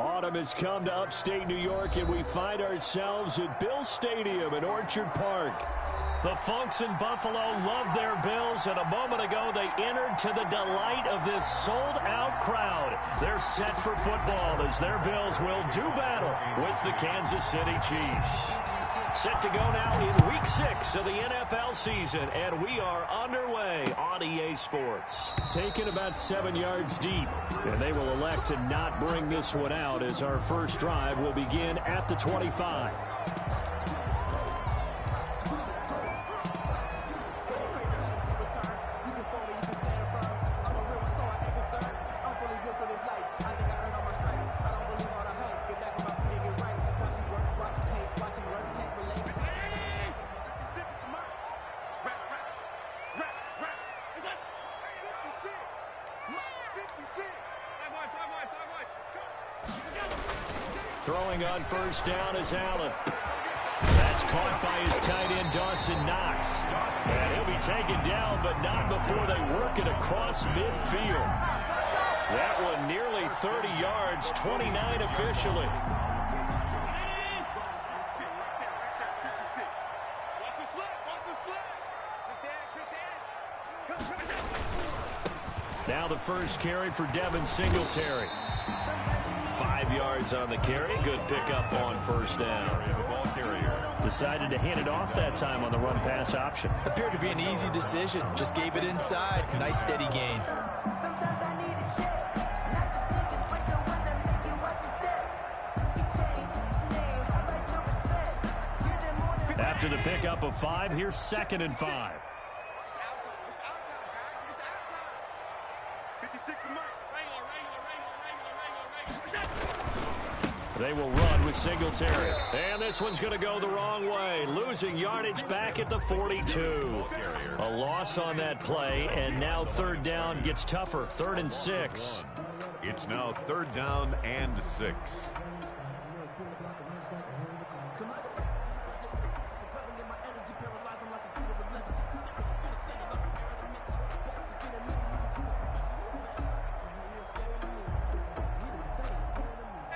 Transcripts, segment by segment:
Autumn has come to upstate New York, and we find ourselves at Bill Stadium in Orchard Park. The folks in Buffalo love their Bills, and a moment ago they entered to the delight of this sold-out crowd. They're set for football as their Bills will do battle with the Kansas City Chiefs. Set to go now in Week 6 of the NFL season, and we are underway on EA Sports. Taken about 7 yards deep, and they will elect to not bring this one out as our first drive will begin at the 25. Throwing on first down is Allen. That's caught by his tight end, Dawson Knox. And he'll be taken down, but not before they work it across midfield. That one nearly 30 yards, 29 officially. Now the first carry for Devin Singletary. 5 yards on the carry. Good pickup on first down. Decided to hand it off that time on the run-pass option. Appeared to be an easy decision. Just gave it inside. Nice steady gain. After the pickup of 5, here's 2nd and 5. They will run with Singletary. And this one's going to go the wrong way. Losing yardage back at the 42. A loss on that play, and now 3rd down gets tougher. 3rd and 6. It's now 3rd down and 6.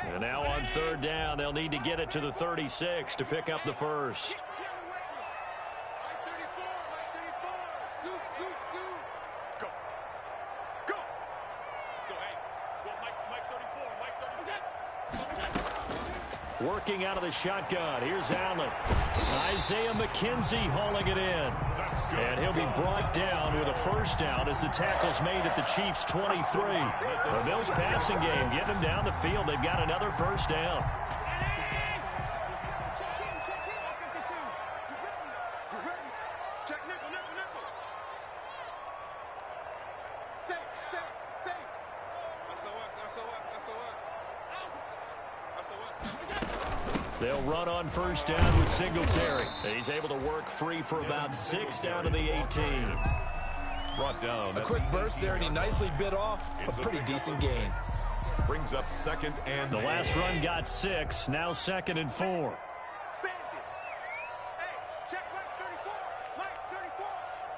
And now on 3rd down, they'll need to get it to the 36 to pick up the first. Working out of the shotgun. Here's Allen. Isaiah McKenzie hauling it in. And he'll be brought down with a first down as the tackle's made at the Chiefs' 23. The Bills passing game getting them down the field. They've got another first down. They'll run on first down with Singletary. He's able to work free for about 6 down to the 18. Brought down. A quick burst there, and he nicely bit off a pretty decent gain. Brings up 2nd and the last run got 6. Now 2nd and 4.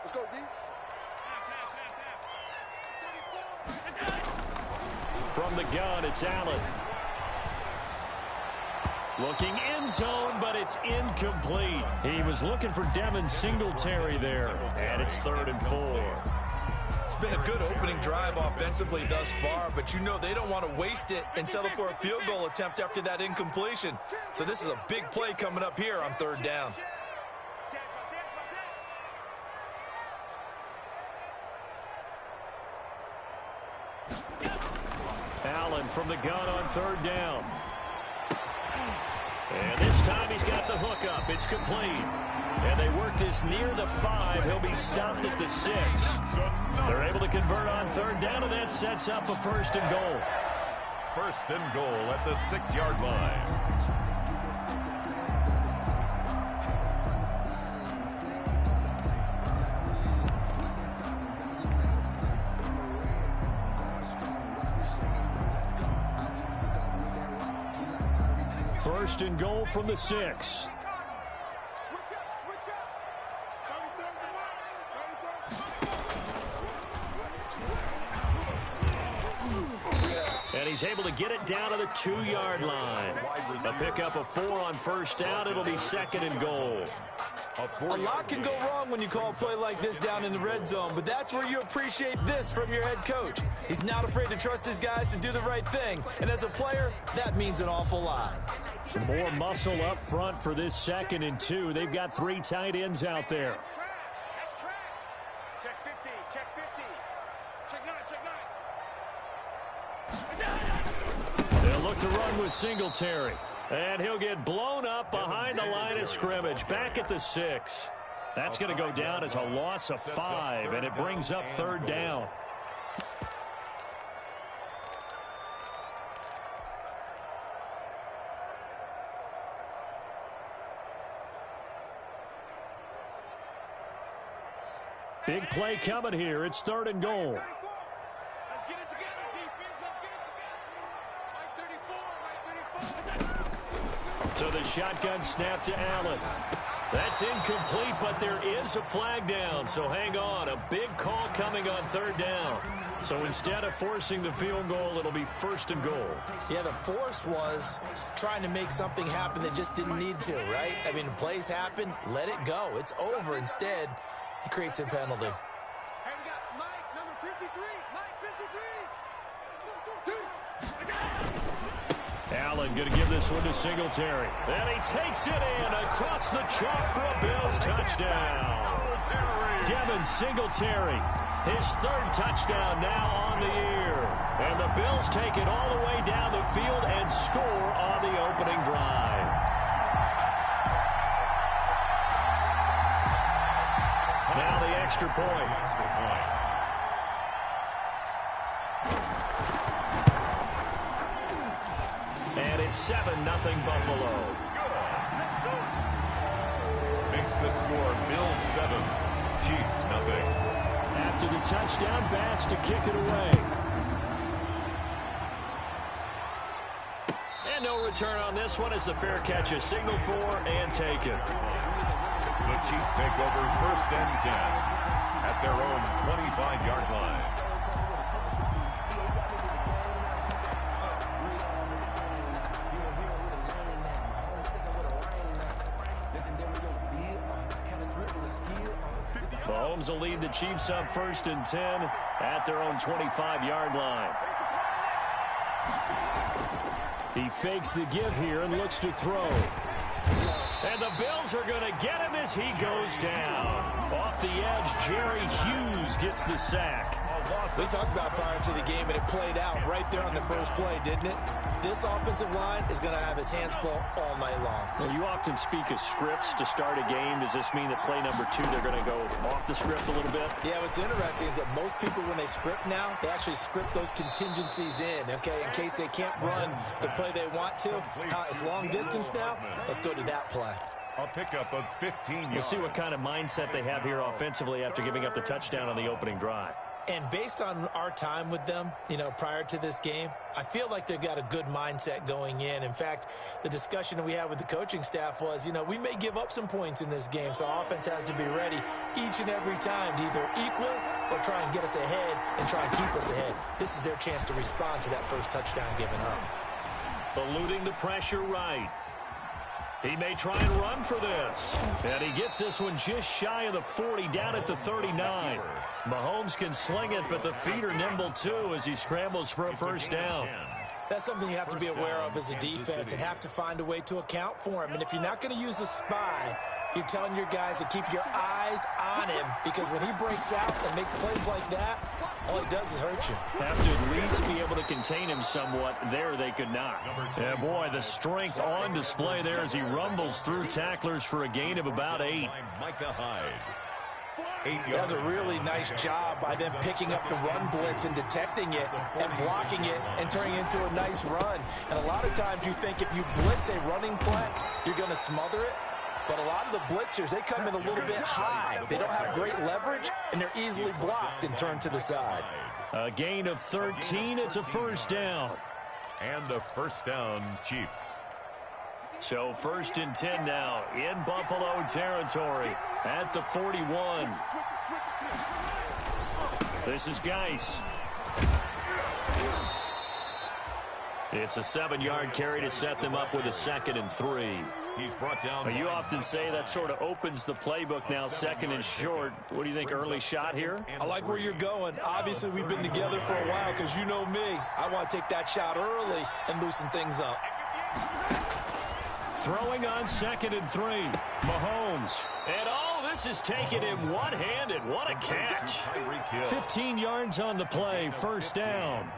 Let's go, D. From the gun, it's Allen. Looking end zone, but it's incomplete. He was looking for Devin Singletary there, and it's 3rd and 4. It's been a good opening drive offensively thus far, but you know they don't want to waste it and settle for a field goal attempt after that incompletion. So this is a big play coming up here on 3rd down. Allen from the gun on 3rd down. And this time he's got the hook up. It's complete. And they work this near the 5. He'll be stopped at the 6. They're able to convert on 3rd down, and that sets up a 1st and goal. 1st and goal at the 6-yard line. First and goal from the 6. And he's able to get it down to the 2-yard line. A pickup of 4 on first down. It'll be 2nd and goal. A lot can go wrong when you call a play like this down in the red zone, but that's where you appreciate this from your head coach. He's not afraid to trust his guys to do the right thing, and as a player, that means an awful lot. More muscle up front for this 2nd and 2. They've got 3 tight ends out there. Check 50, check 50. Check 9, check 9. They'll look to run with Singletary. And he'll get blown up behind the line of scrimmage, back at the 6. That's going to go down as a loss of 5, and it brings up 3rd down. Big play coming here. It's 3rd and goal. Let's get it together, defense. Let's get it together. Mike 34, Mike 34. So the shotgun snap to Allen. That's incomplete, but there is a flag down. So hang on. A big call coming on 3rd down. So instead of forcing the field goal, it'll be 1st and goal. Yeah, the force was trying to make something happen that just didn't need to, right? I mean, plays happen, let it go. It's over. Instead, he creates a penalty. Hey, we got Mike, number 53. Mike 53. Allen going to give this one to Singletary. And he takes it in across the chalk for a Bills touchdown. Devin Singletary, his 3rd touchdown now on the year. And the Bills take it all the way down the field and score on the opening drive. Now the extra point. And it's 7-0 Buffalo. Makes the score Bills 7, Chiefs nothing. After the touchdown, Bass to kick it away. And no return on this one as the fair catch is signaled for and taken. The Chiefs take over 1st and 10 at their own 25-yard line. Mahomes will lead the Chiefs up 1st and 10 at their own 25-yard line. He fakes the give here and looks to throw. And the Bills are going to get him as he goes down. Off the edge, Jerry Hughes gets the sack. We talked about prior to the game, and it played out right there on the first play, didn't it? This offensive line is going to have his hands full all night long. Well, you often speak of scripts to start a game. Does this mean that play number 2, they're going to go off the script a little bit? Yeah, what's interesting is that most people, when they script now, they actually script those contingencies in, okay, in case they can't run the play they want to. It's long distance now. Let's go to that play. A pickup of 15 yards. We'll see what kind of mindset they have here offensively after giving up the touchdown on the opening drive. And based on our time with them, you know, prior to this game, I feel like they've got a good mindset going in. In fact, the discussion we had with the coaching staff was, you know, we may give up some points in this game, so our offense has to be ready each and every time to either equal or try and get us ahead and try and keep us ahead. This is their chance to respond to that first touchdown given up. Eluding the pressure right. He may try and run for this. And he gets this one just shy of the 40, down at the 39. Mahomes can sling it, but the feet are nimble too as he scrambles for a 1st down. That's something you have to be aware of as a defense and have to find a way to account for him. And if you're not going to use a spy, you're telling your guys to keep your eyes on him, because when he breaks out and makes plays like that, all he does is hurt you. Have to at least be able to contain him somewhat. There they could not. Yeah, boy, the strength on display there as he rumbles through tacklers for a gain of about 8. Micah Hyde. That's a really nice job by them picking up the run blitz and detecting it and blocking it and turning it into a nice run. And a lot of times you think if you blitz a running play, you're going to smother it. But a lot of the blitzers, they come in a little bit high. They don't have great leverage, and they're easily blocked and turned to the side. A gain of 13. It's a 1st down. And a 1st down, Chiefs. So 1st and 10 now in Buffalo territory at the 41. This is Geis. It's a 7-yard carry to set them up with a 2nd and 3. He's brought down. You often say that sort of opens the playbook now, 2nd and short. What do you think, early shot here? I like where you're going. Obviously, we've been together for a while because you know me. I want to take that shot early and loosen things up. Throwing on 2nd and 3. Mahomes. And this is taken him one-handed. What a catch. 15 yards on the play. First down.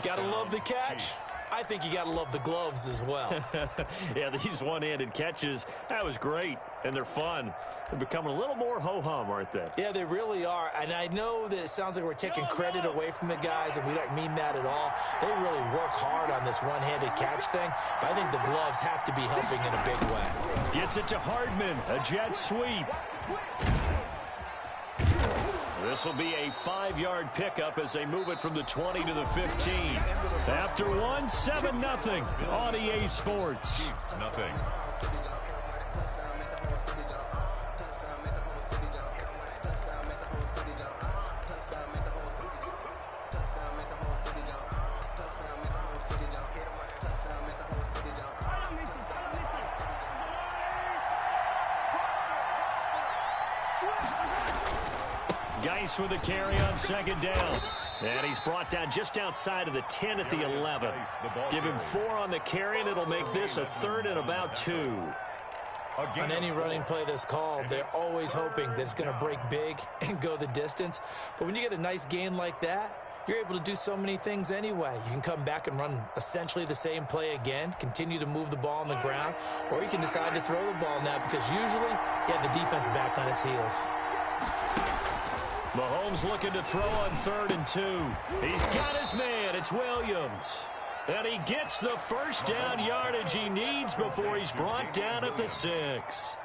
Gotta love the catch. I think you got to love the gloves as well. Yeah, these one-handed catches, that was great, and they're fun. They're becoming a little more ho-hum, aren't they? Yeah, they really are, and I know that it sounds like we're taking credit away from the guys, and we don't mean that at all. They really work hard on this one-handed catch thing, but I think the gloves have to be helping in a big way. Gets it to Hardman, a jet sweep. This will be a 5-yard pickup as they move it from the 20 to the 15. After one, 7-0 on EA Sports. Nothing. Geis with a carry on 2nd down. And he's brought down just outside of the 10 at the 11. Give him 4 on the carry, and it'll make this a 3rd and about 2. On any running play that's called, they're always hoping that it's going to break big and go the distance. But when you get a nice gain like that, you're able to do so many things anyway. You can come back and run essentially the same play again, continue to move the ball on the ground, or you can decide to throw the ball now because usually you have the defense back on its heels. Mahomes looking to throw on 3rd and 2. He's got his man. It's Williams. And he gets the first down yardage he needs before he's brought down at the 6.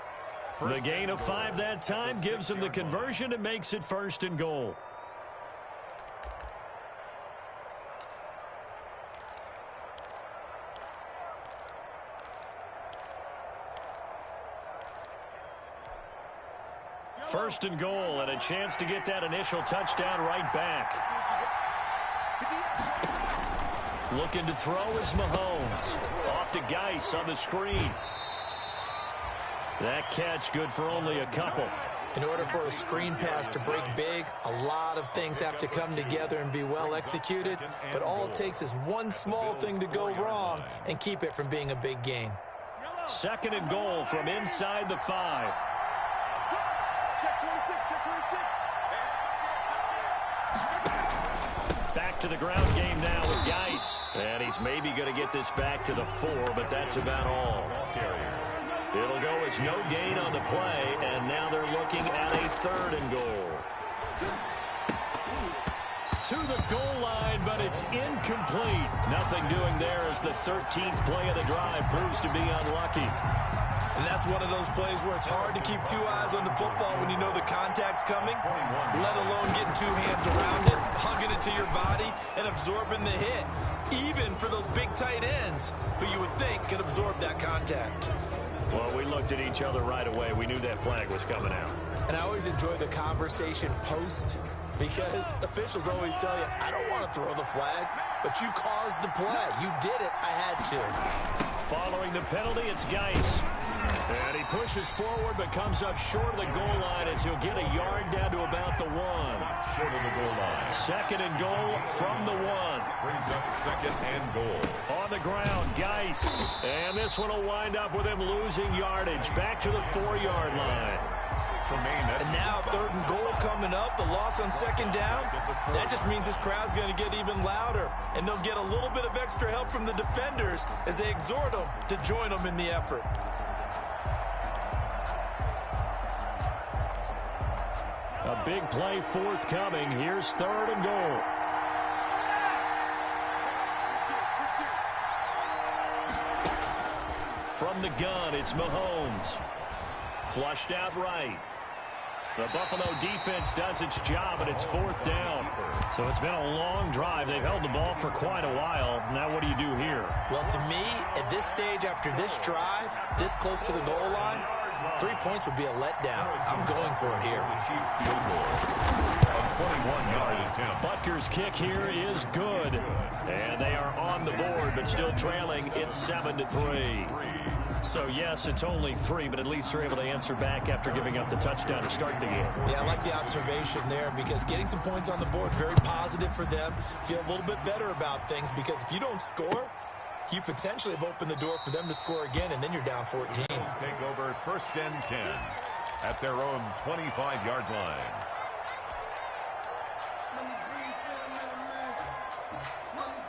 The gain of 5 that time gives him the conversion and makes it 1st and goal. First and goal, and a chance to get that initial touchdown right back. Looking to throw is Mahomes. Off to Geis on the screen. That catch good for only a couple. In order for a screen pass to break big, a lot of things have to come together and be well executed, but all it takes is one small thing to go wrong and keep it from being a big gain. 2nd and goal from inside the 5. Back to the ground game now with Geis. And he's maybe going to get this back to the 4, but that's about all. It'll go as no gain on the play, and now they're looking at a 3rd and goal. To the goal line, but it's incomplete. Nothing doing there as the 13th play of the drive proves to be unlucky. And that's one of those plays where it's hard to keep 2 eyes on the football when you know the contact's coming, let alone getting 2 hands around it, hugging it to your body, and absorbing the hit, even for those big tight ends who you would think could absorb that contact. Well, we looked at each other right away. We knew that flag was coming out. And I always enjoy the conversation post because officials always tell you, I don't want to throw the flag, but you caused the play. You did it. I had to. Following the penalty, it's Geis. And he pushes forward but comes up short of the goal line as he'll get a yard down to about the 1. Short of the goal line. 2nd and goal from the 1. Brings up 2nd and goal. On the ground, Geis. And this one will wind up with him losing yardage. Back to the 4-yard line. And now 3rd and goal coming up. The loss on 2nd down. That just means this crowd's going to get even louder. And they'll get a little bit of extra help from the defenders as they exhort them to join them in the effort. A big play forthcoming. Here's 3rd and goal. From the gun, it's Mahomes. Flushed out right. The Buffalo defense does its job, and it's 4th down. So it's been a long drive. They've held the ball for quite a while. Now what do you do here? Well, to me, at this stage after this drive, this close to the goal line, 3 points would be a letdown. I'm going for it here. The Chiefs field goal. A 21-yard attempt. Butker's kick here is good. And they are on the board, but still trailing. It's 7-3. So, yes, it's only 3, but at least they're able to answer back after giving up the touchdown to start the game. Yeah, I like the observation there because getting some points on the board, very positive for them. Feel a little bit better about things because if you don't score, you potentially have opened the door for them to score again, and then you're down 14. Bills take over 1st and 10 at their own 25-yard line.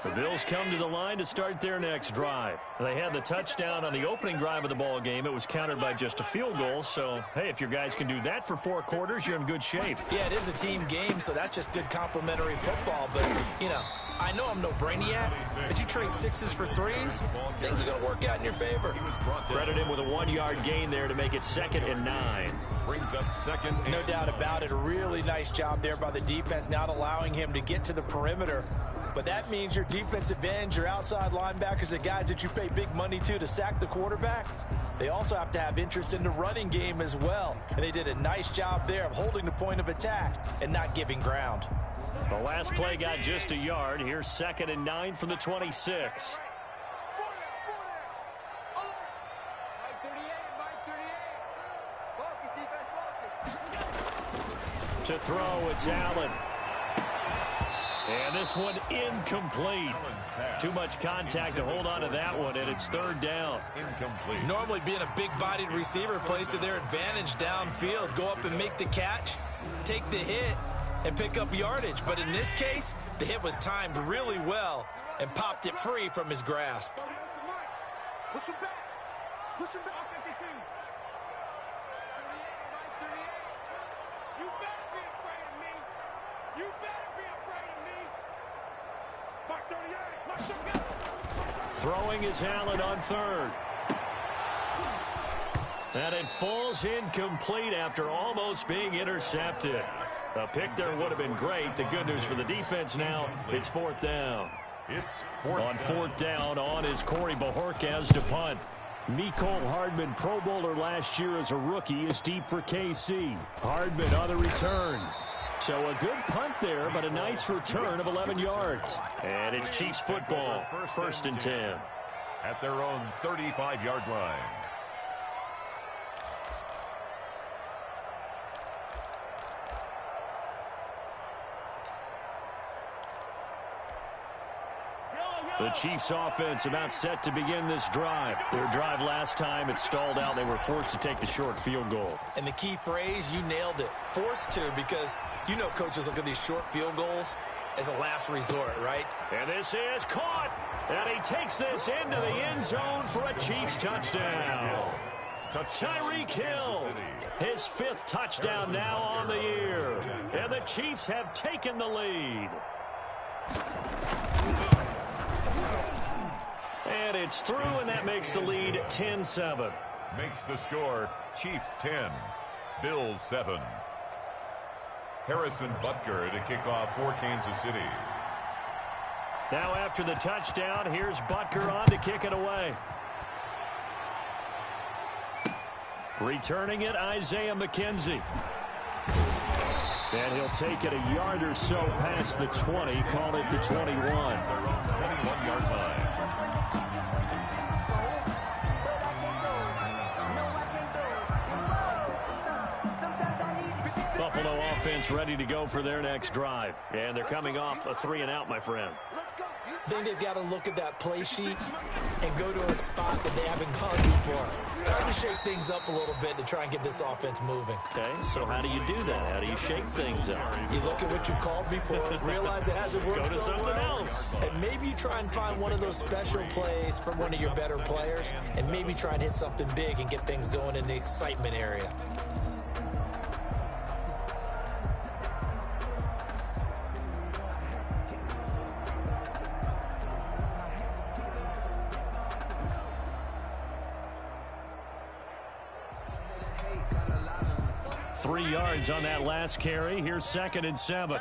The Bills come to the line to start their next drive. They had the touchdown on the opening drive of the ball game. It was countered by just a field goal. So, hey, if your guys can do that for 4 quarters, you're in good shape. Yeah, it is a team game, so that's just good complimentary football. But, you know, I know I'm no brainiac, but you trade 6s for 3s, things are going to work out in your favor. Credit him with a 1-yard gain there to make it 2nd and 9. Brings up 2nd and No doubt about it. A really nice job there by the defense, not allowing him to get to the perimeter. But that means your defensive ends, your outside linebackers, the guys that you pay big money to sack the quarterback, they also have to have interest in the running game as well. And they did a nice job there of holding the point of attack and not giving ground. The last play got just a yard. Here's 2nd and 9 from the 26. To throw, it's Allen. And this one incomplete. Too much contact to hold on to that one, and it's 3rd down. incomplete. Normally being a big-bodied receiver plays to their advantage downfield. Go up and make the catch, take the hit, and pick up yardage. But in this case, the hit was timed really well and popped it free from his grasp. Push him back. Push him back. 52. 38. You better be afraid of me. You better be afraid of me. Mark 38. Mark 38. Throwing is Allen on 3rd. And it falls incomplete after almost being intercepted. A pick there would have been great. The good news for the defense now, it's 4th down. It's 4th On 4th down, on is Corey Bojorquez to punt. Mecole Hardman, Pro Bowler last year as a rookie, is deep for KC. Hardman on the return. So a good punt there, but a nice return of 11 yards. And it's Chiefs football, 1st and 10. at their own 35-yard line. The Chiefs offense about set to begin this drive. Their drive last time, it stalled out. They were forced to take the short field goal. And the key phrase, you nailed it. Forced to, because you know coaches look at these short field goals as a last resort, right? And this is caught. And he takes this into the end zone for a Chiefs touchdown. Tyreek Hill, his 5th touchdown now on the year. And the Chiefs have taken the lead. And it's through, and that makes the lead 10-7. Makes the score Chiefs 10, Bills 7. Harrison Butker to kick off for Kansas City. Now after the touchdown, here's Butker on to kick it away. Returning it, Isaiah McKenzie. And he'll take it a yard or so past the 20, call it the 21. 21-yard line. Buffalo offense ready to go for their next drive. And they're coming off a 3-and-out, my friend. I think they've got to look at that play sheet and go to a spot that they haven't gone before. Trying to shake things up a little bit to try and get this offense moving. Okay, so how do you do that? How do you shake things up? You look at what you've called before, realize it hasn't worked Go to so something well, else. and maybe you try and find one of those special plays from one of your better players, and maybe try and hit something big and get things going in the excitement area. Three yards on that last carry. Here's 2nd and 7.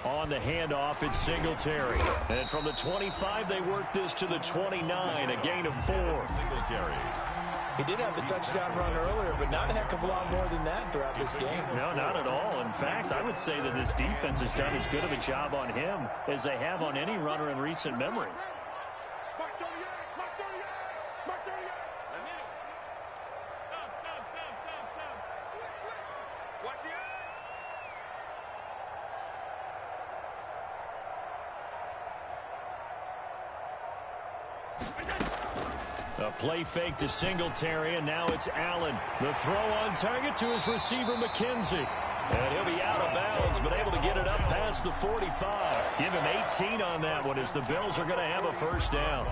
On the handoff, it's Singletary. And from the 25, they work this to the 29, a gain of 4. Singletary. He did have the touchdown run earlier, but not a heck of a lot more than that throughout this game. No, not at all. In fact, I would say that this defense has done as good of a job on him as they have on any runner in recent memory. A play fake to Singletary, and now it's Allen. The throw on target to his receiver, McKenzie. And he'll be out of bounds, but able to get it up past the 45. Give him 18 on that one as the Bills are going to have a first down.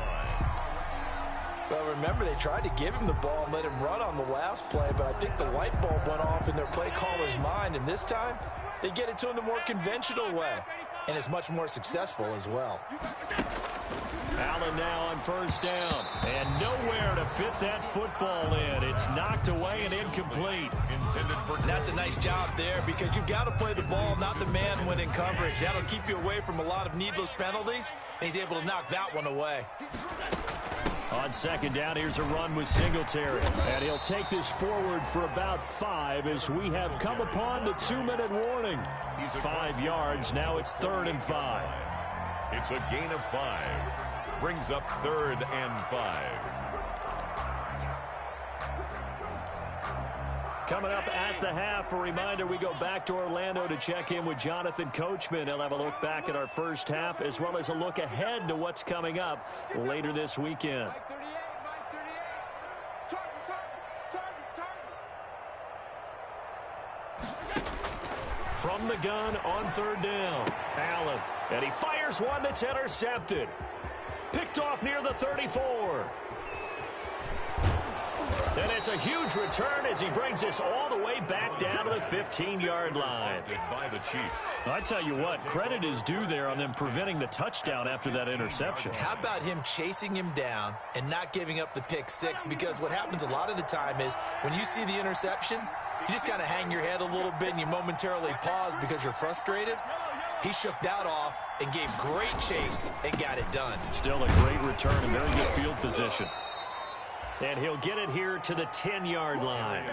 Well, remember, they tried to give him the ball and let him run on the last play, but I think the light bulb went off in their play caller's mind, and this time they get it to him the more conventional way, and it's much more successful as well. Allen now on first down, and nowhere to fit that football in. It's knocked away and incomplete. And that's a nice job there because you've got to play the ball, not the man when in coverage. That'll keep you away from a lot of needless penalties, and he's able to knock that one away. On second down, here's a run with Singletary. And he'll take this forward for about 5 as we have come upon the 2-minute warning. 5 yards, now it's 3rd and 5. It's a gain of 5. Brings up 3rd and 5. Coming up at the half, a reminder, we go back to Orlando to check in with Jonathan Coachman. He'll have a look back at our first half as well as a look ahead to what's coming up later this weekend. From the gun on 3rd down, Allen. And he fires one that's intercepted. Picked off near the 34. And it's a huge return as he brings this all the way back down to the 15-yard line. By the Chiefs. I tell you what, credit is due there on them preventing the touchdown after that interception. How about him chasing him down and not giving up the pick 6? Because what happens a lot of the time is when you see the interception, you just kind of hang your head a little bit and you momentarily pause because you're frustrated. He shook that off and gave great chase and got it done. Still a great return and very good field position. And he'll get it here to the 10-yard line.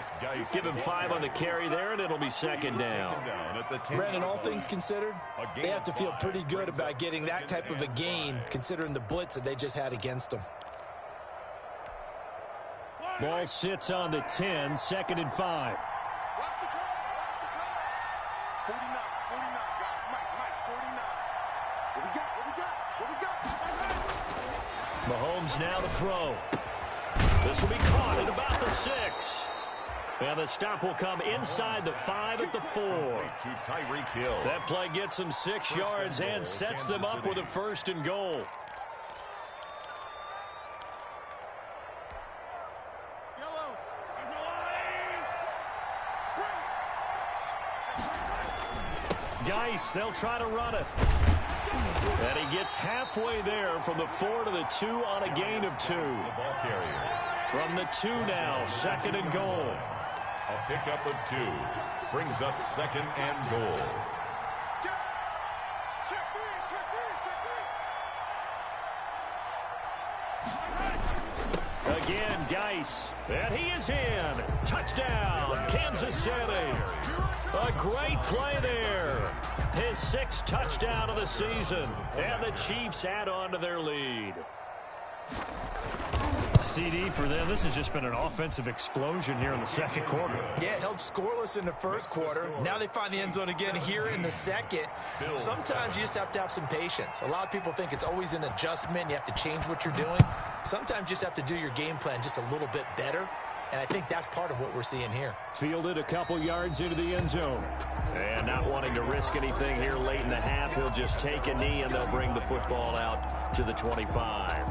Give him 5 on the carry there, and it'll be 2nd down. Brandon, all things considered, they have to feel pretty good about getting that type of a gain considering the blitz that they just had against them. Ball sits on the 10, 2nd and 5. 49, guys. Mike, 49. What we got? Mahomes now to throw. This will be caught at about the 6. And the stop will come inside the 5 at the 4. That play gets them 6 yards and sets them up with a 1st and goal. Geis, they'll try to run it. And he gets halfway there from the 4 to the 2 on a gain of 2. From the 2 now, 2nd and goal. A pickup of 2 brings up 2nd and goal. Again, Geis. And he is in. Touchdown, Kansas City. A great play there. His 6th touchdown of the season. And the Chiefs add on to their lead. CD for them, this has just been an offensive explosion here in the 2nd quarter. Yeah, held scoreless in the 1st quarter. Now they find the end zone again here in the 2nd. Sometimes you just have to have some patience. A lot of people think it's always an adjustment. You have to change what you're doing. Sometimes you just have to do your game plan just a little bit better. And I think that's part of what we're seeing here. Fielded a couple yards into the end zone. And not wanting to risk anything here late in the half, he'll just take a knee and they'll bring the football out to the 25.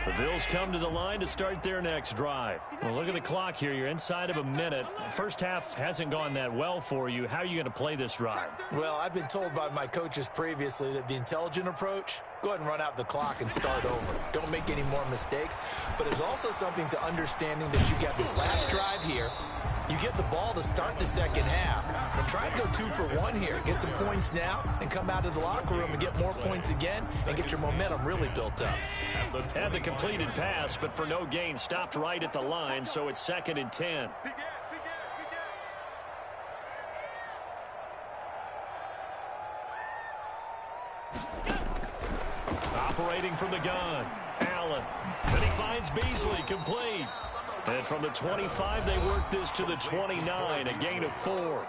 The The Bills come to the line to start their next drive. Well, look at the clock here. You're inside of a minute. First half hasn't gone that well for you. How are you going to play this drive? Well, I've been told by my coaches previously that the intelligent approach, go ahead and run out the clock and start over. Don't make any more mistakes. But there's also something to understanding that you got this last drive here. You get the ball to start the second half. But try and go 2 for 1 here. Get some points now and come out of the locker room and get more points again and get your momentum really built up. Had the completed pass, but for no gain, stopped right at the line, so it's 2nd and 10. Operating from the gun, Allen. Then he finds Beasley, complete. And from the 25, they work this to the 29, a gain of 4.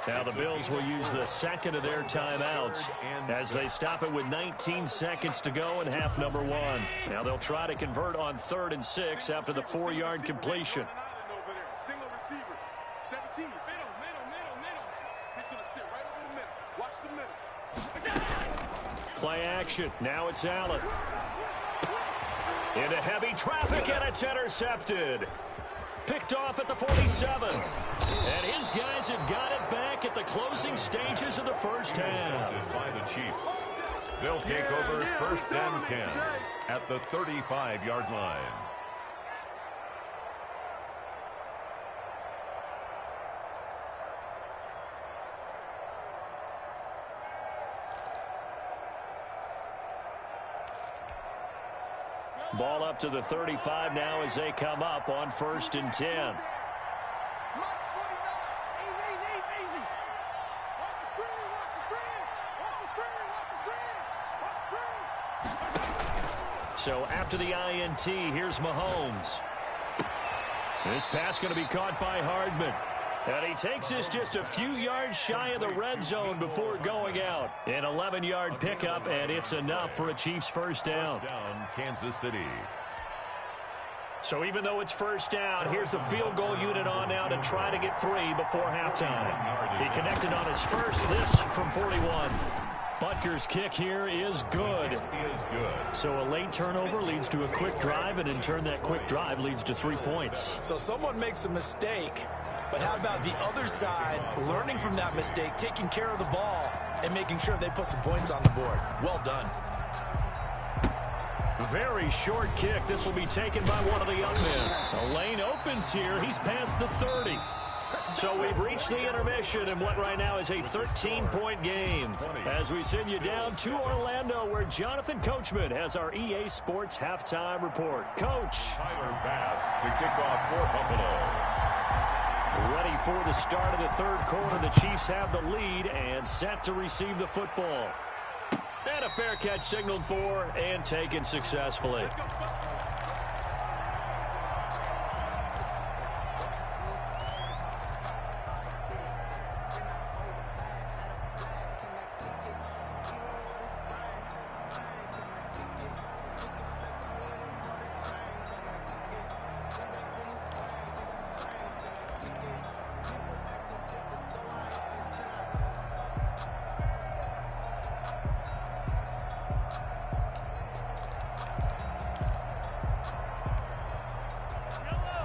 Now the Bills will use the second of their timeouts as they stop it with 19 seconds to go in half number 1. Now they'll try to convert on 3rd and 6 after the 4-yard completion. Single receiver, 17. Middle. He's going to sit right over the middle. Watch the middle. Play action. Now it's Allen. Into heavy traffic, and it's intercepted. Picked off at the 47. And his guys have got it back at the closing stages of the first half. By the Chiefs. They'll take over 1st and 10 at the 35-yard line. Ball up to the 35 now as they come up on 1st and 10. So after the INT, here's Mahomes. This pass going to be caught by Hardman. And he takes this just a few yards shy of the red zone before going out. An 11-yard pickup, and it's enough for a Chiefs first down. Kansas City. So even though it's first down, here's the field goal unit on now to try to get 3 before halftime. He connected on his first, this from 41. Butker's kick here is good. So a late turnover leads to a quick drive, and in turn that quick drive leads to 3 points. So someone makes a mistake, but how about the other side learning from that mistake, taking care of the ball, and making sure they put some points on the board? Well done. Very short kick. This will be taken by one of the young men. The lane opens here. He's past the 30. So we've reached the intermission in what right now is a 13-point game as we send you down to Orlando where Jonathan Coachman has our EA Sports halftime report. Coach. Tyler Bass to kick off for Buffalo. Ready for the start of the 3rd quarter. The Chiefs have the lead and set to receive the football. And a fair catch signaled for and taken successfully.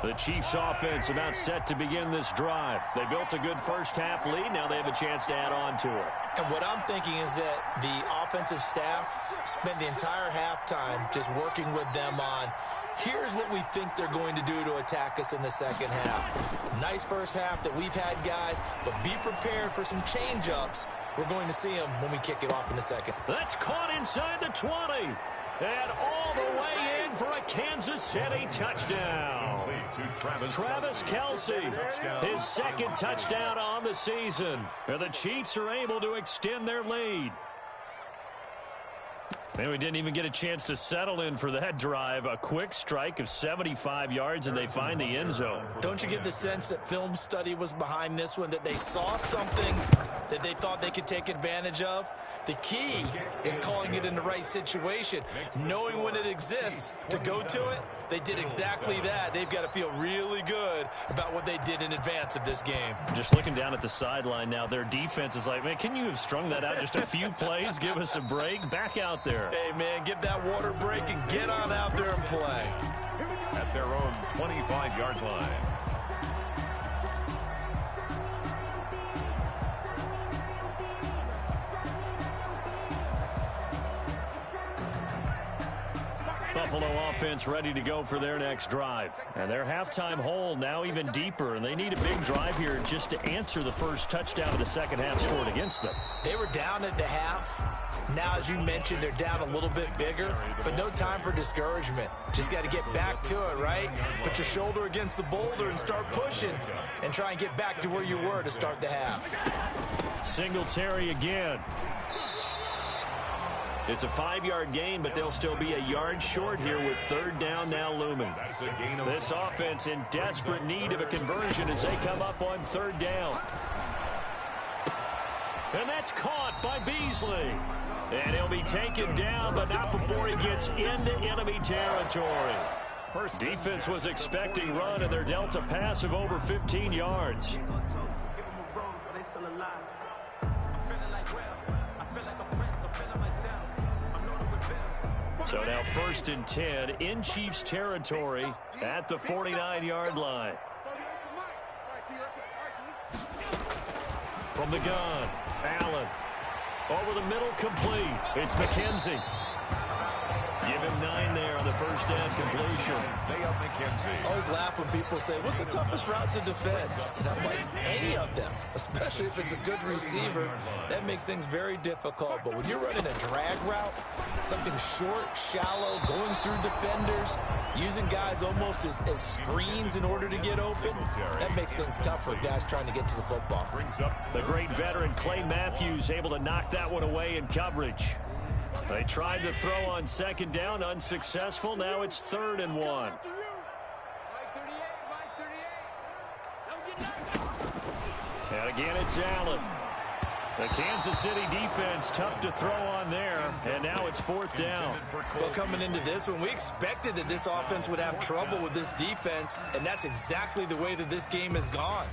The Chiefs offense about set to begin this drive. They built a good first half lead. Now they have a chance to add on to it. And what I'm thinking is that the offensive staff spent the entire halftime just working with them on, here's what we think they're going to do to attack us in the second half. Nice first half that we've had, guys, but be prepared for some change-ups. We're going to see them when we kick it off in a second. That's caught inside the 20. And all the way in for a Kansas City touchdown. Travis Kelce, his 2nd touchdown on the season. And the Chiefs are able to extend their lead. And we didn't even get a chance to settle in for that drive. A quick strike of 75 yards, and they find the end zone. Don't you get the sense that film study was behind this one, that they saw something that they thought they could take advantage of? The key is calling it in the right situation, knowing when it exists to go to it. They did exactly that. They've got to feel really good about what they did in advance of this game. Just looking down at the sideline now, their defense is like, man, can you have strung that out just a few plays? Give us a break. Back out there. Hey, man, give that water break and get on out there and play. At their own 25-yard line. Buffalo offense ready to go for their next drive. And their halftime hole now even deeper, and they need a big drive here just to answer the first touchdown of the second half scored against them. They were down at the half. Now, as you mentioned, they're down a little bit bigger, but no time for discouragement. Just got to get back to it, right? Put your shoulder against the boulder and start pushing and try and get back to where you were to start the half. Singletary again. It's a 5-yard gain, but they'll still be a yard short here with third down now looming. This offense in desperate need of a conversion as they come up on third down. And that's caught by Beasley. And he'll be taken down, but not before he gets into enemy territory. Defense was expecting run, and they're dealt a pass of over 15 yards. So now 1st and 10 in Chiefs territory at the 49-yard line. From the gun, Allen. Over the middle, complete. It's McKenzie. Give him 9 there on the first down completion. I always laugh when people say, what's the toughest route to defend? And I'm like, any of them, especially if it's a good receiver. That makes things very difficult. But when you're running a drag route, something short, shallow, going through defenders, using guys almost as screens in order to get open, that makes things tough for guys trying to get to the football. The great veteran Clay Matthews able to knock that one away in coverage. They tried to throw on second down, unsuccessful. Now it's 3rd and 1. And again, it's Allen. The Kansas City defense tough to throw on there, and now it's 4th down. Well, coming into this one, we expected that this offense would have trouble with this defense, and that's exactly the way that this game has gone.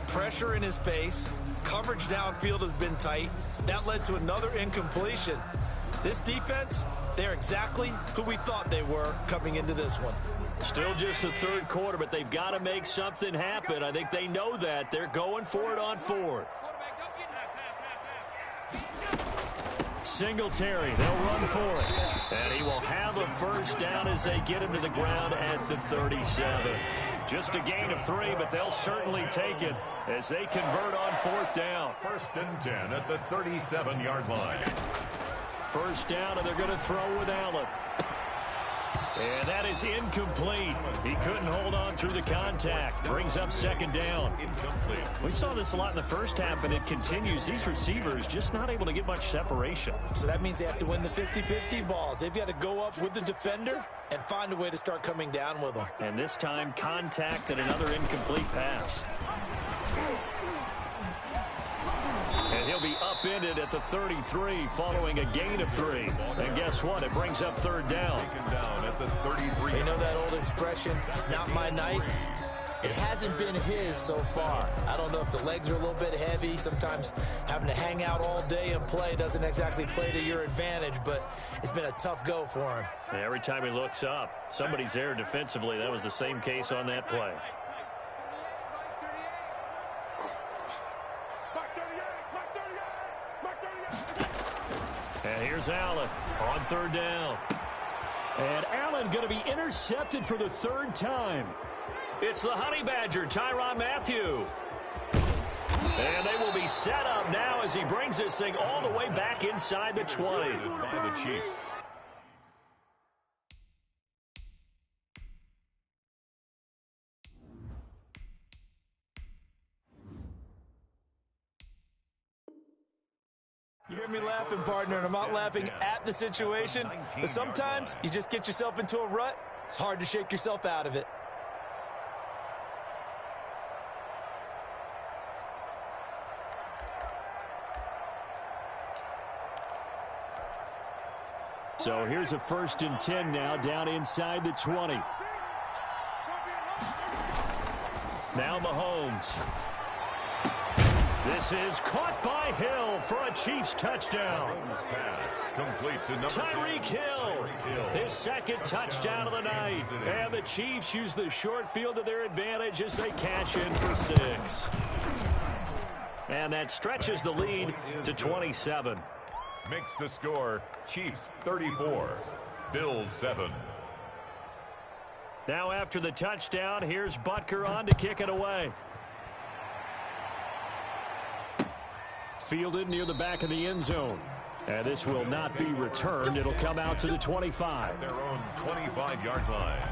Pressure in his face, coverage downfield has been tight. That led to another incompletion. This defense, they're exactly who we thought they were coming into this one. Still just the third quarter, but they've got to make something happen. I think they know that. They're going for it on 4th. Singletary, they'll run for it. And he will have a first down as they get him to the ground at the 37. Just a gain of 3, but they'll certainly take it as they convert on 4th down. 1st and 10 at the 37-yard line. First down, and they're going to throw with Allen. And that is incomplete. He couldn't hold on through the contact. Brings up 2nd down. We saw this a lot in the first half, and it continues. These receivers just not able to get much separation. So that means they have to win the 50-50 balls. They've got to go up with the defender and find a way to start coming down with them. And this time, contact and another incomplete pass. And he'll be upended at the 33 following a gain of 3. And guess what? It brings up 3rd down. At the 33. You know that old expression, it's not my night? It hasn't been his so far. I don't know if the legs are a little bit heavy. Sometimes having to hang out all day and play doesn't exactly play to your advantage, but it's been a tough go for him. And every time he looks up, somebody's there defensively. That was the same case on that play. And here's Allen on 3rd down. And Allen going to be intercepted for the 3rd time. It's the Honey Badger, Tyrann Mathieu. And they will be set up now as he brings this thing all the way back inside the 20. By the Chiefs. You hear me laughing, partner, and I'm not laughing at the situation, but sometimes you just get yourself into a rut. It's hard to shake yourself out of it. So here's a 1st and 10 now, down inside the 20. Now Mahomes. This is caught by Hill for a Chiefs touchdown. Tyreek Hill, his 2nd touchdown of the night. And the Chiefs use the short field to their advantage as they cash in for 6. And that stretches the lead to 27. Makes the score Chiefs 34, Bills 7. Now after the touchdown, here's Butker on to kick it away. Fielded near the back of the end zone. And this will not be returned. It'll come out to the 25. Their own 25-yard line.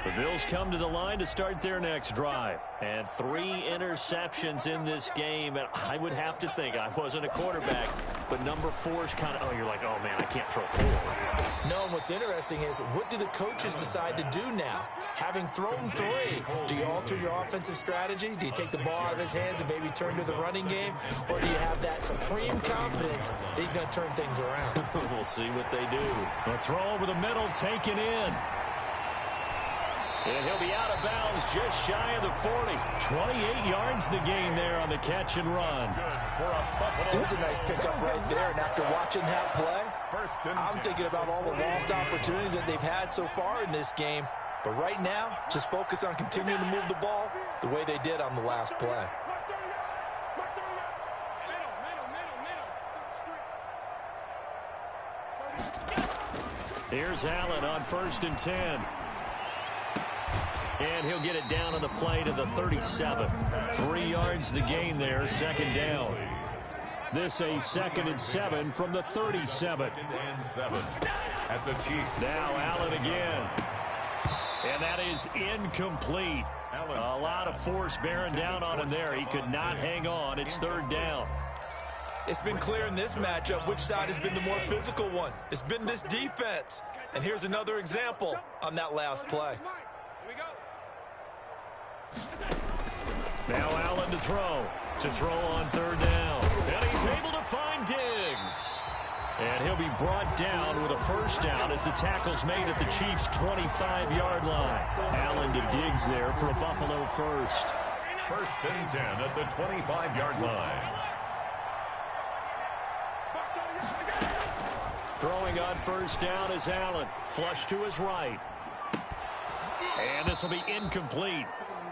The Bills come to the line to start their next drive. And 3 interceptions in this game. And I would have to think, I wasn't a quarterback, but number 4 is kind of, oh, you're like, oh, man, I can't throw 4. No, and what's interesting is, what do the coaches decide to do now? Having thrown 3, do you alter your offensive strategy? Do you take the ball out of his hands and maybe turn to the running game? Or do you have that supreme confidence that he's going to turn things around? We'll see what they do. The throw over the middle, taken in. And he'll be out of bounds just shy of the 40. 28 yards the gain there on the catch and run. It was a nice pickup right there, and after watching that play, I'm thinking about all the lost opportunities that they've had so far in this game. But right now, just focus on continuing to move the ball the way they did on the last play. Here's Allen on 1st and 10. And he'll get it down on the play to the 37. 3 yards the gain there, 2nd down. This a 2nd and 7 from the 37. 2nd and 7 at the Chiefs. Now Allen again. And that is incomplete. A lot of force bearing down on him there. He could not hang on. It's 3rd down. It's been clear in this matchup which side has been the more physical one. It's been this defense. And here's another example on that last play. Now Allen to throw on 3rd down. And he's able to find Diggs. And he'll be brought down with a 1st down as the tackle's made at the Chiefs' 25-yard line. Allen to Diggs there for a Buffalo 1st. 1st and 10 at the 25-yard line. Throwing on 1st down is Allen. Flush to his right. And this will be incomplete.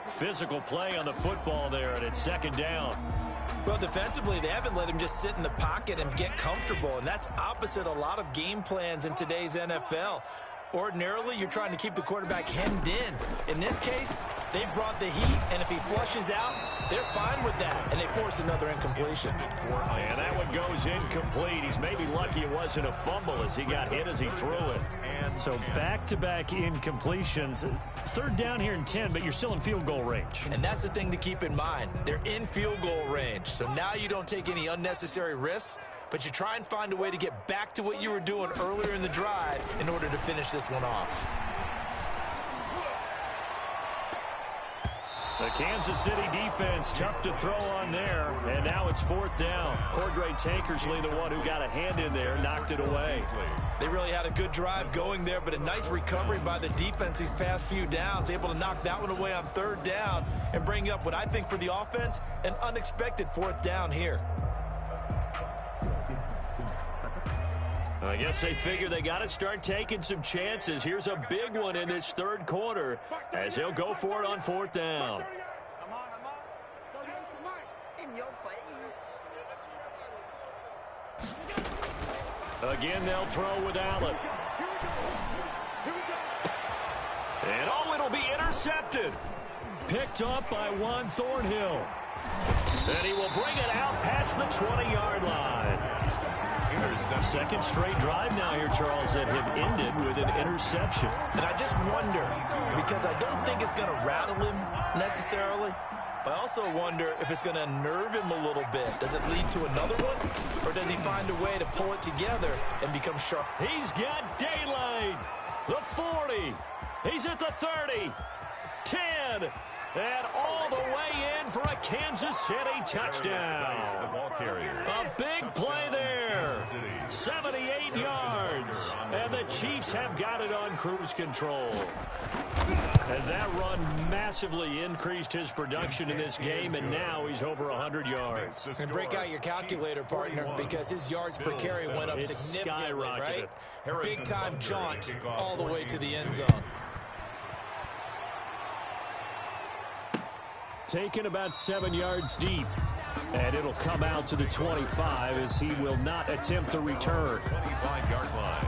Physical play on the football there, and it's 2nd down. Well, defensively, they haven't let him just sit in the pocket and get comfortable, and that's opposite a lot of game plans in today's NFL. Ordinarily, you're trying to keep the quarterback hemmed in. In this case, they brought the heat, and if he flushes out, they're fine with that, and they force another incompletion. And that one goes incomplete. He's maybe lucky it wasn't a fumble as he got hit as he threw it. So back-to-back incompletions. 3rd down here in 10, but you're still in field goal range. And that's the thing to keep in mind. They're in field goal range, so now you don't take any unnecessary risks, but you try and find a way to get back to what you were doing earlier in the drive in order to finish this one off. The Kansas City defense tough to throw on there, and now it's 4th down. Cordray Tankersley, the one who got a hand in there, knocked it away. They really had a good drive going there, but a nice recovery by the defense these past few downs, able to knock that one away on 3rd down and bring up what I think for the offense, an unexpected 4th down here. I guess they figure they got to start taking some chances. Here's a big one in this 3rd quarter as he'll go for it on 4th down. In your face. Again, they'll throw with Allen. And oh, it'll be intercepted. Picked up by Juan Thornhill. And he will bring it out past the 20-yard line. Interception. Second straight drive now here, Charles, that have ended with an interception. And I just wonder, because I don't think it's going to rattle him necessarily, but I also wonder if it's going to unnerve him a little bit. Does it lead to another one, or does he find a way to pull it together and become sharp? He's got daylight. The 40. He's at the 30. 10. And all the way in for a Kansas City touchdown. The ball carrier. A big play there. 78 yards. And the Chiefs have got it on cruise control. And that run massively increased his production in this game, and now he's over 100 yards. And break out your calculator, partner, because his yards per carry went up significantly, right? Big-time jaunt all the way to the end zone. Taken about 7 yards deep. And it'll come out to the 25 as he will not attempt to return. 25-yard line.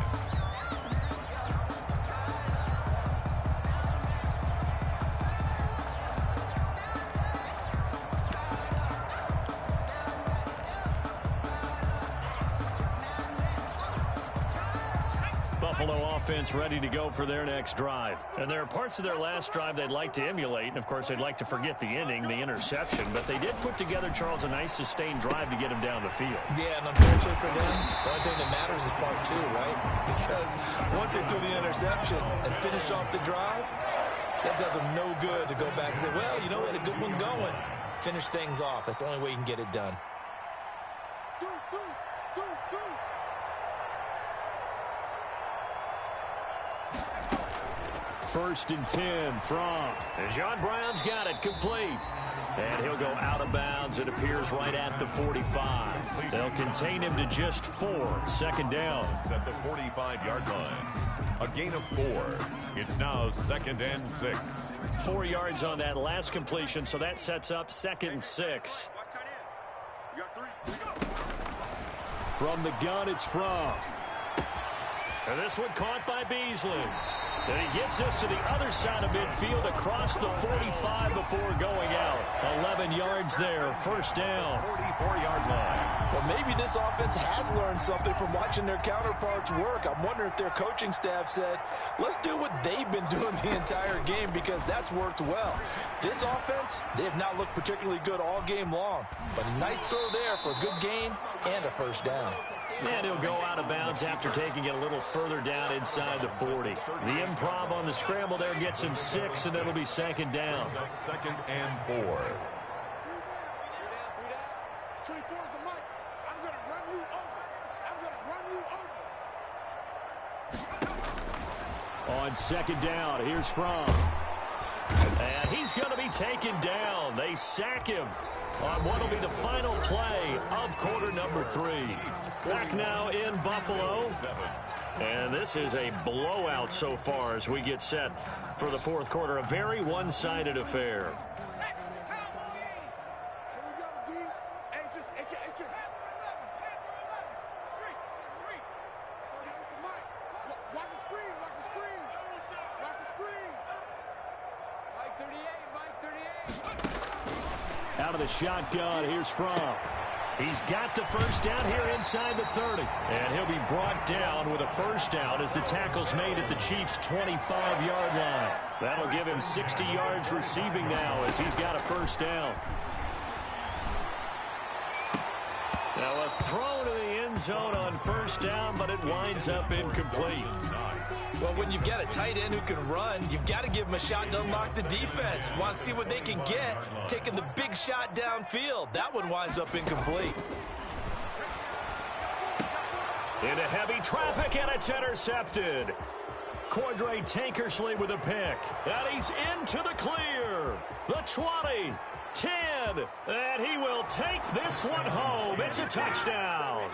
Buffalo offense ready to go for their next drive. And there are parts of their last drive they'd like to emulate. And, of course, they'd like to forget the ending, the interception. But they did put together, Charles, a nice sustained drive to get him down the field. Yeah, and unfortunately for them, the only thing that matters is part two, right? Because once they threw the interception and finished off the drive, that does them no good to go back and say, well, you know, we had a good one going. Finish things off. That's the only way you can get it done. First and 10 from. And John Brown's got it complete. And he'll go out of bounds. It appears right at the 45. They'll contain him to just 4. Second down. At the 45-yard line. A gain of 4. It's now 2nd and 6. 4 yards on that last completion, so that sets up 2nd and 6. From the gun, it's from. And this one caught by Beasley. And he gets us to the other side of midfield across the 45 before going out. 11 yards there, first down. 44-yard line. Well, maybe this offense has learned something from watching their counterparts work. I'm wondering if their coaching staff said, let's do what they've been doing the entire game, because that's worked well. This offense, they have not looked particularly good all game long. But a nice throw there for a good gain and a first down. And he'll go out of bounds after taking it a little further down inside the 40. The improv on the scramble there gets him 6, and it'll be second down. 2nd and 4. 24 is the mic. I'm going to run you over. On second down, here's from. And he's going to be taken down. They sack him on what will be the final play of quarter number 3. Back now in Buffalo. And this is a blowout so far as we get set for the fourth quarter. A very one-sided affair. Out of the shotgun, here's from. He's got the first down here inside the 30. And he'll be brought down with a first down as the tackle's made at the Chiefs' 25-yard line. That'll give him 60 yards receiving now as he's got a first down. Now a throw to the end zone on first down, but it winds up incomplete. Well, when you've got a tight end who can run, you've got to give him a shot to unlock the defense. Want to see what they can get, taking the big shot downfield. That one winds up incomplete. Into heavy traffic, and it's intercepted. Cordray Tankersley with a pick. And he's into the clear. The 20, 10, and he will take this one home. It's a touchdown.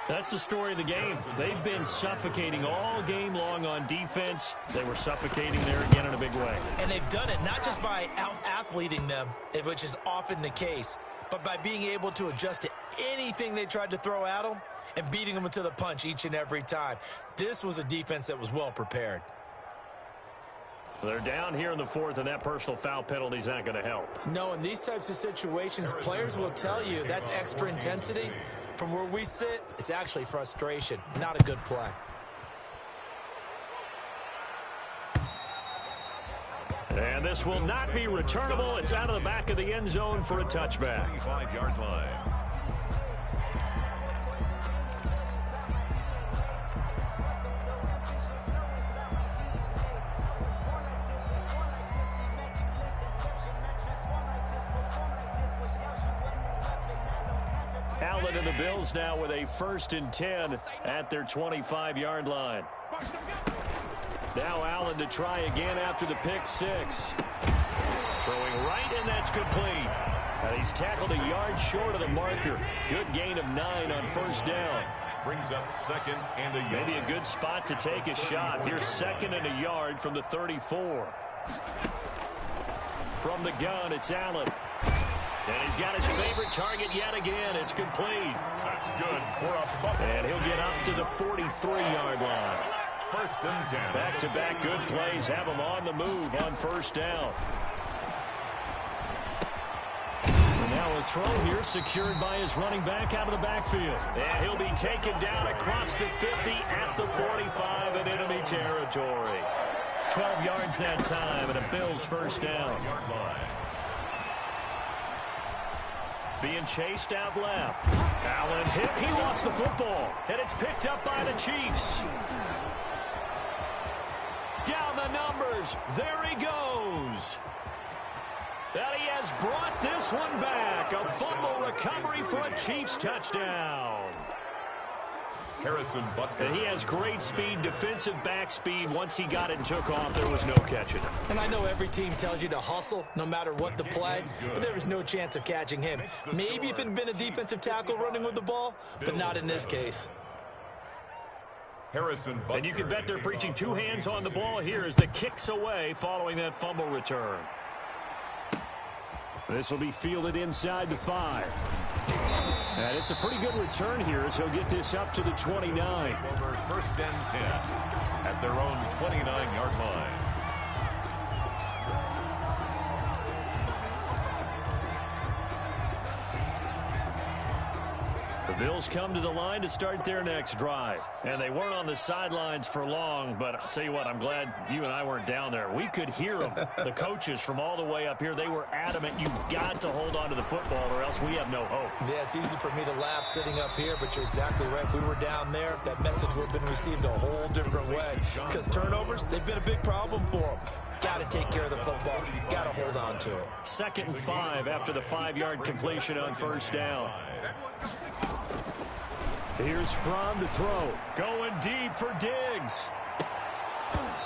That's the story of the game. They've been suffocating all game long on defense. They were suffocating there again in a big way. And they've done it not just by out-athleting them, which is often the case, but by being able to adjust to anything they tried to throw at them and beating them to the punch each and every time. This was a defense that was well prepared. They're down here in the fourth, and that personal foul penalty is not going to help. No, in these types of situations, players will tell you that's extra intensity. From where we sit, it's actually frustration, not a good play. And this will not be returnable. It's out of the back of the end zone for a touchback. 25-yard line. Allen and the Bills now with a 1st and 10 at their 25-yard line. Now Allen to try again after the pick 6. Throwing right, and that's complete. And he's tackled a yard short of the marker. Good gain of 9 on 1st down. Brings up 2nd and a yard. Maybe a good spot to take a shot. Here's 2nd and a yard from the 34. From the gun, it's Allen. And he's got his favorite target yet again. It's complete. That's good for a bucket. And he'll get up to the 43-yard line. 1st and 10. Back-to-back good plays have him on the move on 1st down. And now a throw here secured by his running back out of the backfield. And he'll be taken down across the 50 at the 45 in enemy territory. 12 yards that time and a Bills 1st down. Being chased out left. Allen hit. He lost the football. And it's picked up by the Chiefs. Down the numbers. There he goes. And he has brought this one back. A fumble recovery for a Chiefs touchdown. Harrison Butker. And he has great speed, defensive back speed. Once he got it and took off, there was no catching him. And I know every team tells you to hustle no matter what the play, but there was no chance of catching him. Maybe if it had been a defensive tackle running with the ball, but not in this case. Harrison Butker. And you can bet they're preaching 2 hands on the ball here as the kick's away following that fumble return. This will be fielded inside the 5. And it's a pretty good return here as he'll get this up to the 29. Over 1st and 10 at their own 29-yard line. The Bills come to the line to start their next drive. And they weren't on the sidelines for long, but I'll tell you what, I'm glad you and I weren't down there. We could hear them, the coaches from all the way up here. They were adamant, you've got to hold on to the football or else we have no hope. Yeah, it's easy for me to laugh sitting up here, but you're exactly right. If we were down there, that message would have been received a whole different way. Because turnovers, they've been a big problem for them. Got to take care of the football. Got to hold on to it. 2nd and 5 after the 5-yard completion on 1st down. Here's Fromm to throw. Going deep for Diggs.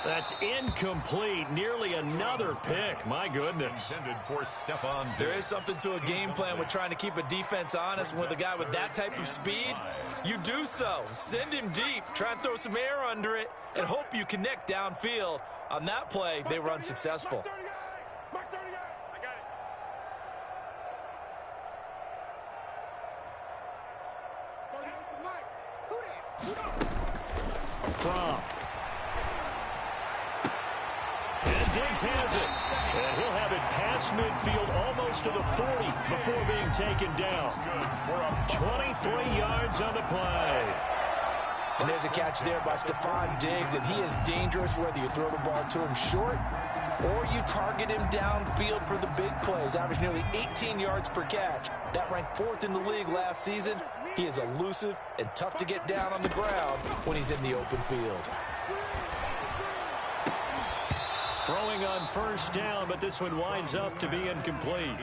That's incomplete. Nearly another pick. My goodness. There is something to a game plan with trying to keep a defense honest. With a guy with that type of speed, you do so. Send him deep. Try and throw some air under it and hope you connect downfield. On that play, they were unsuccessful. Fromm. And Diggs has it. And he'll have it past midfield almost to the 40 before being taken down. 23 yards on the play. And there's a catch there by Stephon Diggs, and he is dangerous whether you throw the ball to him short or you target him downfield for the big plays. Averaged nearly 18 yards per catch. That ranked 4th in the league last season. He is elusive and tough to get down on the ground when he's in the open field. Throwing on 1st down, but this one winds up to be incomplete.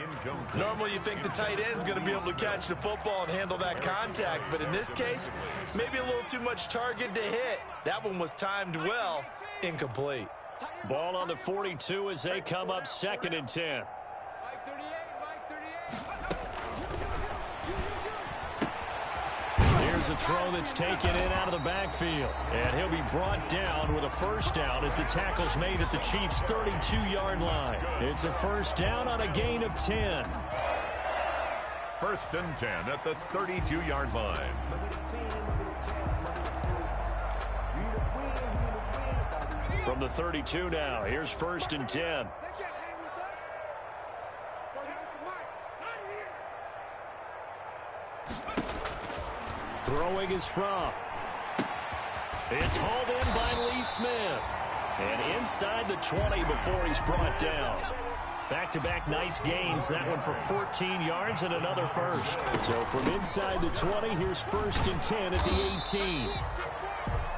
Normally you think the tight end's going to be able to catch the football and handle that contact, but in this case, maybe a little too much target to hit. That one was timed well, incomplete. Ball on the 42 as they come up 2nd and 10. Here's a throw that's taken in out of the backfield. And he'll be brought down with a 1st down as the tackle's made at the Chiefs' 32-yard line. It's a 1st down on a gain of 10. 1st and 10 at the 32-yard line. From the 32 now, here's 1st and 10. Throwing is from. It's hauled in by Lee Smith. And inside the 20 before he's brought down. Back-to-back nice gains. That one for 14 yards and another first. So from inside the 20, here's 1st and 10 at the 18.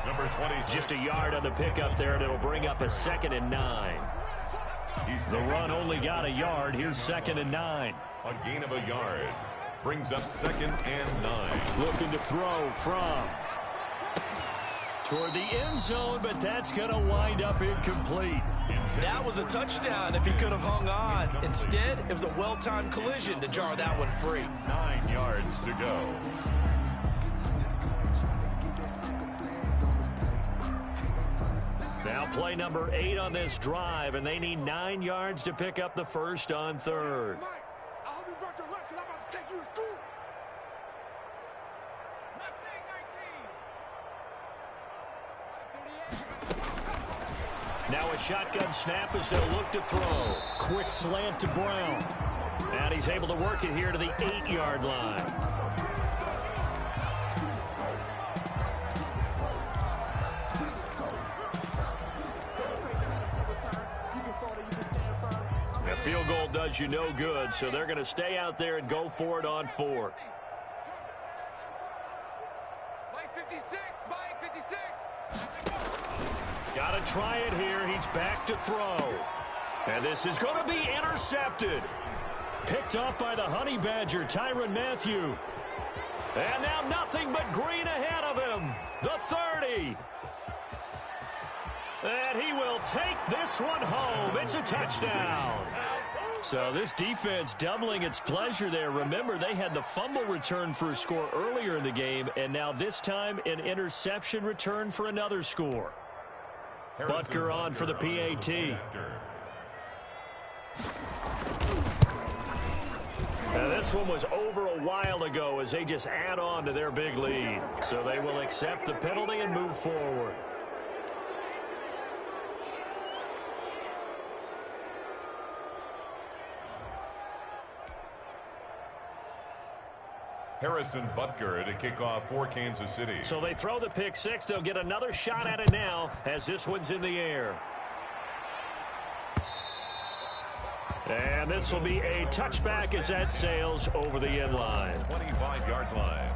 Number 20. Just a yard on the pickup there, and it'll bring up a 2nd and 9. The run only got a yard. Here's 2nd and 9. A gain of a yard. Brings up 2nd and 9. Looking to throw from toward the end zone, but that's going to wind up incomplete. That was a touchdown if he could have hung on. Instead, it was a well-timed collision to jar that one free. 9 yards to go. Now play number 8 on this drive, and they need 9 yards to pick up the first on 3rd. Mike, I hope you brought your lunch because I'm about to take you to school. Now a shotgun snap as they'll look to throw. Quick slant to Brown. And he's able to work it here to the 8-yard line. A field goal does you no good, so they're going to stay out there and go for it on 4th. Mike 56, Mike 56. Got to try it here. He's back to throw. And this is going to be intercepted. Picked off by the Honey Badger, Tyrann Mathieu. And now nothing but green ahead of him. The 30. And he will take this one home. It's a touchdown. So this defense doubling its pleasure there. Remember, they had the fumble return for a score earlier in the game, and now this time an interception return for another score. Butker on for the PAT. Now this one was over a while ago as they just add on to their big lead. So they will accept the penalty and move forward. Harrison Butker to kick off for Kansas City. So they throw the pick six. They'll get another shot at it now as this one's in the air. And this will be a touchback as that sails over the end line. 25-yard line.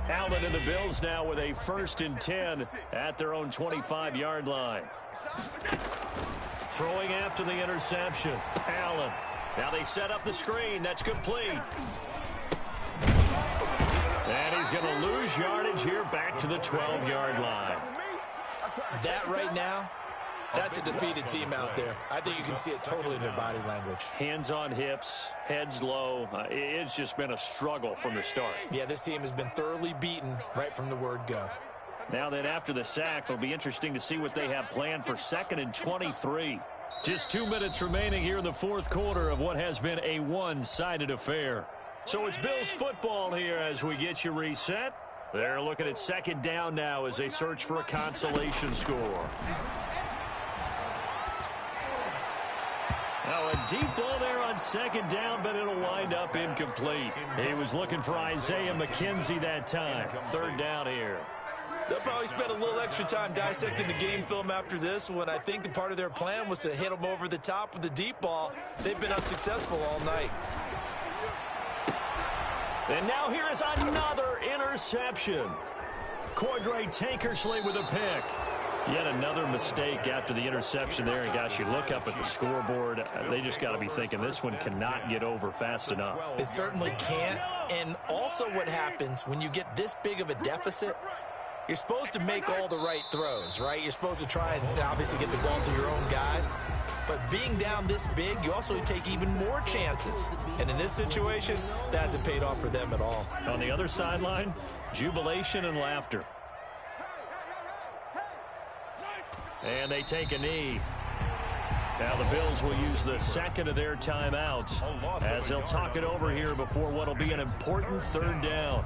Allen and the Bills now with a 1st and 10 at their own 25-yard line. Throwing after the interception. Allen. Now they set up the screen. That's complete. And he's going to lose yardage here back to the 12-yard line. That right now, that's a defeated team out there. I think you can see it totally in their body language. Hands on hips, heads low. It's just been a struggle from the start. Yeah, this team has been thoroughly beaten right from the word go. Now that after the sack, it'll be interesting to see what they have planned for 2nd and 23. Just 2 minutes remaining here in the 4th quarter of what has been a one-sided affair. So it's Bills football here as we get you reset. They're looking at 2nd down now as they search for a consolation score. Now a deep ball there on 2nd down, but it'll wind up incomplete. He was looking for Isaiah McKenzie that time. 3rd down here. They'll probably spend a little extra time dissecting the game film after this one. I think the part of their plan was to hit them over the top with the deep ball. They've been unsuccessful all night. And now here is another interception. Cordray Tankersley with a pick. Yet another mistake after the interception there. And, gosh, you look up at the scoreboard. They just got to be thinking this one cannot get over fast enough. It certainly can't. And also what happens when you get this big of a deficit, you're supposed to make all the right throws, right? You're supposed to try and obviously get the ball to your own guys. But being down this big, you also take even more chances. And in this situation, that hasn't paid off for them at all. On the other sideline, jubilation and laughter. And they take a knee. Now the Bills will use the second of their timeouts as they'll talk it over here before what will be an important third down.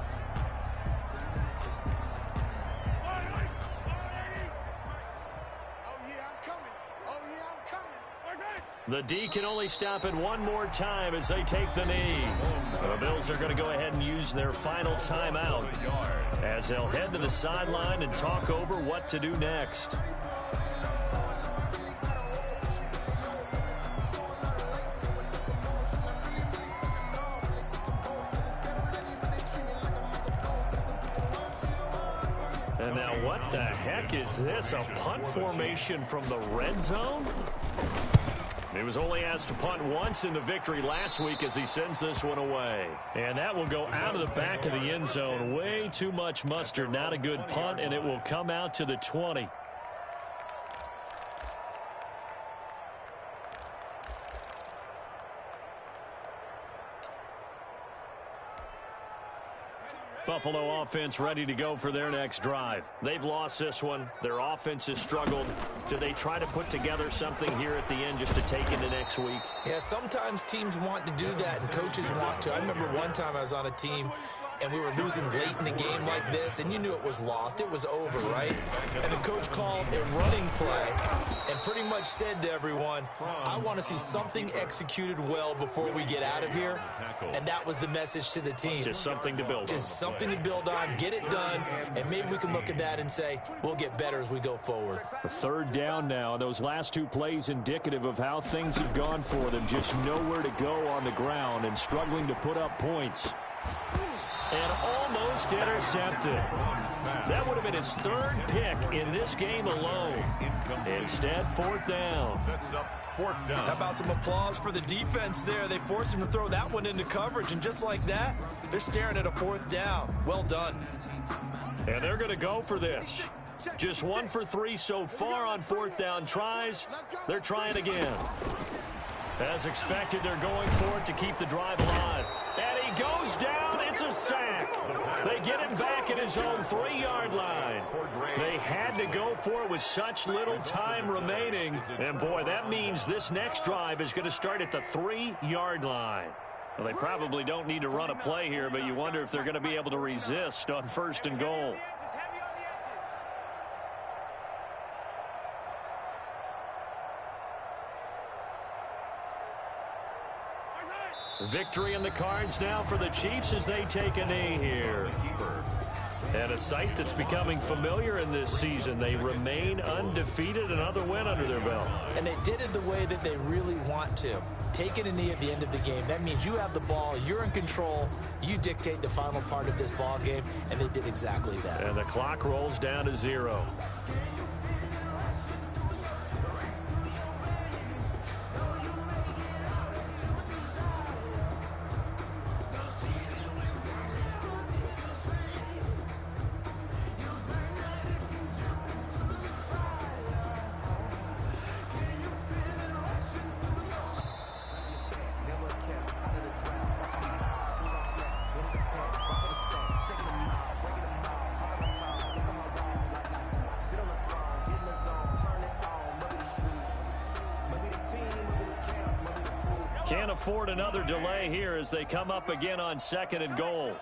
The D can only stop it one more time as they take the knee. The Bills are going to go ahead and use their final timeout as they'll head to the sideline and talk over what to do next. And now what the heck is this? A punt formation from the red zone? He was only asked to punt once in the victory last week as he sends this one away. And that will go out of the back of the end zone. Way too much mustard. Not a good punt, and it will come out to the 20. Buffalo offense ready to go for their next drive. They've lost this one. Their offense has struggled. Do they try to put together something here at the end just to take into next week? Yeah, sometimes teams want to do that and coaches want to. I remember one time I was on a team and we were losing late in the game like this, and you knew it was lost. It was over, right? And the coach called a running play and pretty much said to everyone, I want to see something executed well before we get out of here. And that was the message to the team. Just something to build on. Just something to build on, get it done, and maybe we can look at that and say, we'll get better as we go forward. A third down now. Those last two plays indicative of how things have gone for them. Just nowhere to go on the ground and struggling to put up points. And almost intercepted. That would have been his third pick in this game alone. Instead, fourth down. How about some applause for the defense there? They forced him to throw that one into coverage, and just like that, they're staring at a fourth down. Well done. And they're going to go for this. Just 1 for 3 so far on fourth down tries. They're trying again. As expected, they're going for it to keep the drive alive. And he goes down. It's a sack. They get him back at his own 3-yard line. They had to go for it with such little time remaining. And, boy, that means this next drive is going to start at the 3-yard line. Well, they probably don't need to run a play here, but you wonder if they're going to be able to resist on first and goal. Victory in the cards now for the Chiefs as they take a knee here. And a sight that's becoming familiar in this season. They remain undefeated, another win under their belt. And they did it the way that they really want to. Taking a knee at the end of the game, that means you have the ball, you're in control, you dictate the final part of this ball game, and they did exactly that. And the clock rolls down to 0. Can't afford another delay here as they come up again on second and goal.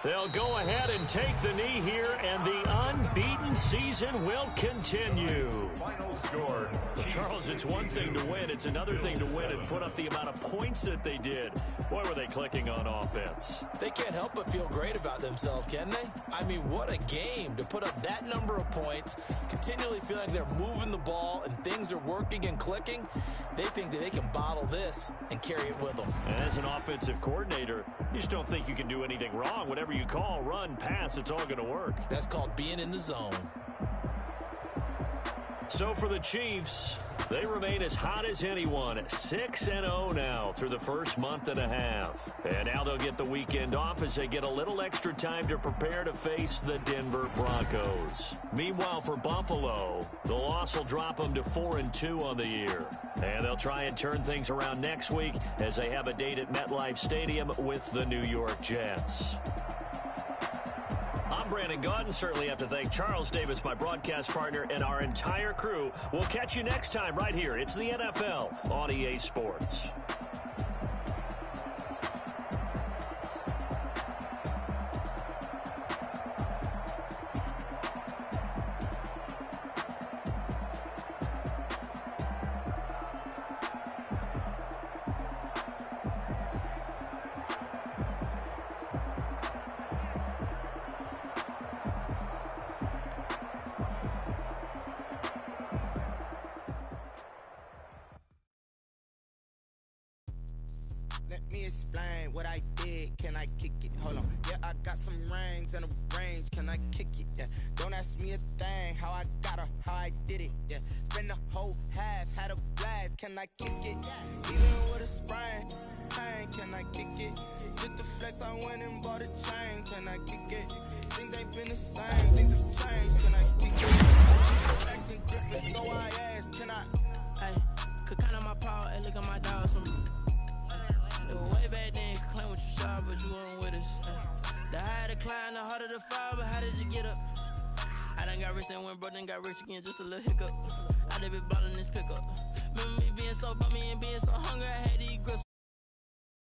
They'll go ahead and take the knee here, and the unbeaten season will continue. Final score. Charles, it's one thing to win. It's another thing to win and put up the amount of points that they did. Boy, were they clicking on offense. They can't help but feel great about themselves, can they? I mean, what a game to put up that number of points, continually feel like they're moving the ball and things are working and clicking. They think that they can bottle this and carry it with them. As an offensive coordinator, you just don't think you can do anything wrong. Whatever you call, run, pass, it's all going to work. That's called being in the zone. So for the Chiefs, they remain as hot as anyone at 6-0 now through the first month and a half. And now they'll get the weekend off as they get a little extra time to prepare to face the Denver Broncos. Meanwhile, for Buffalo, the loss will drop them to 4-2 on the year. And they'll try and turn things around next week as they have a date at MetLife Stadium with the New York Jets. I'm Brandon Gaudin. Certainly have to thank Charles Davis, my broadcast partner, and our entire crew. We'll catch you next time right here. It's the NFL on EA Sports. Let me explain what I did. Can I kick it? Hold on. Yeah, I got some rings and a range. Can I kick it? Yeah. Don't ask me a thing. How I got her, how I did it. Yeah. Spend the whole half, had a blast. Can I kick it? Even with a sprain. Pain, can I kick it? Just the flex, I went and bought a chain. Can I kick it? Things ain't been the same. Things have changed. Can I kick it? People acting different, so I asked. Can I? Hey, could count on my power and look at my dogs from me. Way back then, could claim what you saw, but you weren't with us. The higher the climb, the harder the fall, but how did you get up? I done got rich and went broke, then got rich again, just a little hiccup. I done been ballin' this pickup. Remember me being so bummy and being so hungry, I had to eat grits.